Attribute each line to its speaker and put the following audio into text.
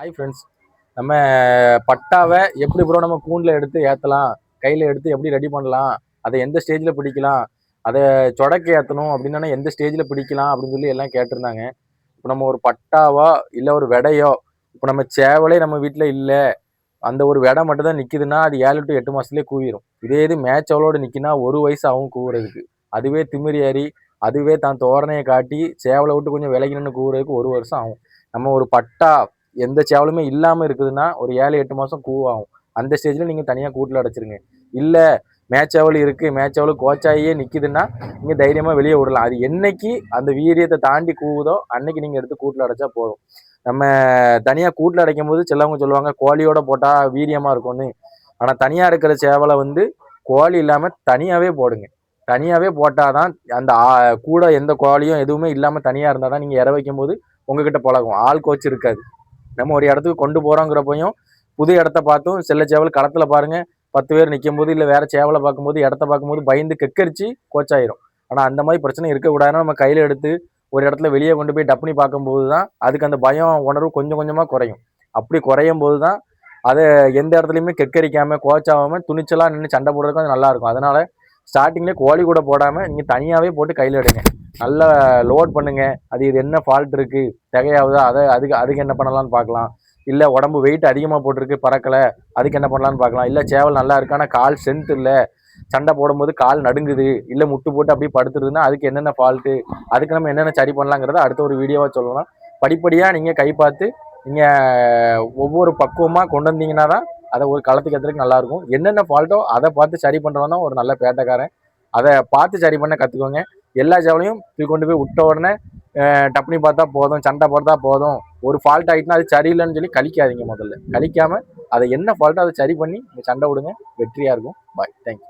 Speaker 1: Hi friends. நம்ம பட்டாவை எப்படி bro நம்ம கூண்டில் எடுத்து ஏற்றலாம், கையில் எடுத்து எப்படி ரெடி பண்ணலாம், அதை எந்த ஸ்டேஜில் பிடிக்கலாம், அதை சொடக்கு ஏற்றணும் அப்படின்னா எந்த ஸ்டேஜில் பிடிக்கலாம் அப்படின்னு சொல்லி எல்லாம் கேட்டிருந்தாங்க. இப்போ நம்ம ஒரு பட்டாவோ இல்லை ஒரு விடையோ, இப்போ நம்ம சேவலே நம்ம வீட்டில் இல்லை, அந்த ஒரு விடை மட்டும் தான் நிற்கிதுன்னா அது 7 to 8 மாதத்துலேயே கூவிடும். இதே இது மேய்ச்சவளோடு நிற்கினா 1 வயசு ஆகும் கூவுறதுக்கு. அதுவே திமிரி ஏறி அதுவே தான் தோரணையை காட்டி சேவலை விட்டு கொஞ்சம் விலகி நின்று கூவுறதுக்கு 1 வருஷம் ஆகும். நம்ம ஒரு பட்டா எந்த சேவலுமே இல்லாமல் இருக்குதுன்னா ஒரு 7-8 மாதம் கூவாகும். அந்த ஸ்டேஜில் நீங்கள் தனியாக கூட்டில் அடைச்சிருங்க. இல்லை மேய்ச்சவல் இருக்குது, மேய்ச்சவல் கோச்சாயே நிற்கிதுன்னா நீங்கள் தைரியமாக வெளியே விடலாம். அது என்னைக்கு அந்த வீரியத்தை தாண்டி கூவுதோ அன்னைக்கு நீங்கள் எடுத்து கூட்டில் அடைச்சா போதும். நம்ம தனியாக கூட்டில் அடைக்கும் போது சிலவங்க சொல்லுவாங்க கோழியோட போட்டால் வீரியமாக இருக்கும்னு. ஆனால் தனியாக இருக்கிற சேவலை கோழி இல்லாமல் தனியாகவே போடுங்க. தனியாகவே போட்டால் தான் அந்த கூட எந்த கோழியும் எதுவுமே இல்லாமல் தனியாக இருந்தால் தான் நீங்கள் இற வைக்கும் போது உங்ககிட்ட பழகும். ஆள் கோச்சு இருக்காது. நம்ம ஒரு இடத்துக்கு கொண்டு போகிறோங்கிறப்பையும் புது இடத்த பார்த்தும் சில சேவல் களத்தில் பாருங்கள் 10 பேர் நிற்கும் போது இல்லை வேறு சேவலை பார்க்கும்போது இடத்த பார்க்கும்போது பயந்து கெக்கரிச்சு கோச்சாயிரும். ஆனால் அந்த மாதிரி பிரச்சனை இருக்கக்கூடாதுன்னா நம்ம கையில் எடுத்து ஒரு இடத்துல வெளியே கொண்டு போய் டப்புனி பார்க்கும்போது தான் அதுக்கு அந்த பயம் உணர்வு கொஞ்சம் கொஞ்சமாக குறையும். அப்படி குறையும் போது தான் அதை எந்த இடத்துலையுமே கெக்கரிக்காமல் கோச்சாகாமல் துணிச்சலாக நின்று சண்டை போடுறதுக்கு அது நல்லாயிருக்கும். அதனால் ஸ்டார்டிங்லேயே கோழி கூட போடாமல் நீங்கள் தனியாகவே போட்டு கையில் எடுங்க. நல்லா லோட் பண்ணுங்கள். இது என்ன ஃபால்ட் இருக்குது, திகையாகுதா, அதுக்கு என்ன பண்ணலான்னு பார்க்கலாம். இல்லை உடம்பு வெயிட் அதிகமாக போட்டிருக்கு பறக்கலை, அதுக்கு என்ன பண்ணலான்னு பார்க்கலாம். இல்லை சேவல் நல்லா இருக்கு ஆனால் கால் ஸ்ட்ரென்த் இல்லை, சண்டை போடும்போது கால் நடுங்குது, இல்லை முட்டு போட்டு அப்படியே படுத்துருதுன்னா அதுக்கு என்னென்ன ஃபால்ட்டு, அதுக்கு நம்ம என்னென்ன சரி பண்ணலாங்கிறத அடுத்த ஒரு வீடியோவாக சொல்லலாம். படிப்படியாக நீங்கள் கை பார்த்து நீங்கள் ஒவ்வொரு பக்குவமாக கொண்டு வந்தீங்கன்னா தான் அதை ஒரு களத்துக்கு ஏற்றுறதுக்கு நல்லாயிருக்கும். என்னென்ன ஃபால்ட்டோ அதை பார்த்து சரி பண்ணுறவன் தான் ஒரு நல்ல பேட்டைக்காரன். அதை பார்த்து சரி பண்ண கற்றுக்கோங்க. எல்லா சேவலையும் கொண்டு போய் விட்ட உடனே டப்னி பார்த்தா போதும், சண்டை போட்டா போதும், ஒரு ஃபால்ட் ஆகிட்டுனா அது சரியில்லைன்னு சொல்லி கழிக்காதீங்க. முதல்ல கழிக்காமல் அதை என்ன ஃபால்ட்டோ அதை சரி பண்ணி சண்டை விடுங்க. வெற்றியாக இருக்கும். பாய். தேங்க்யூ.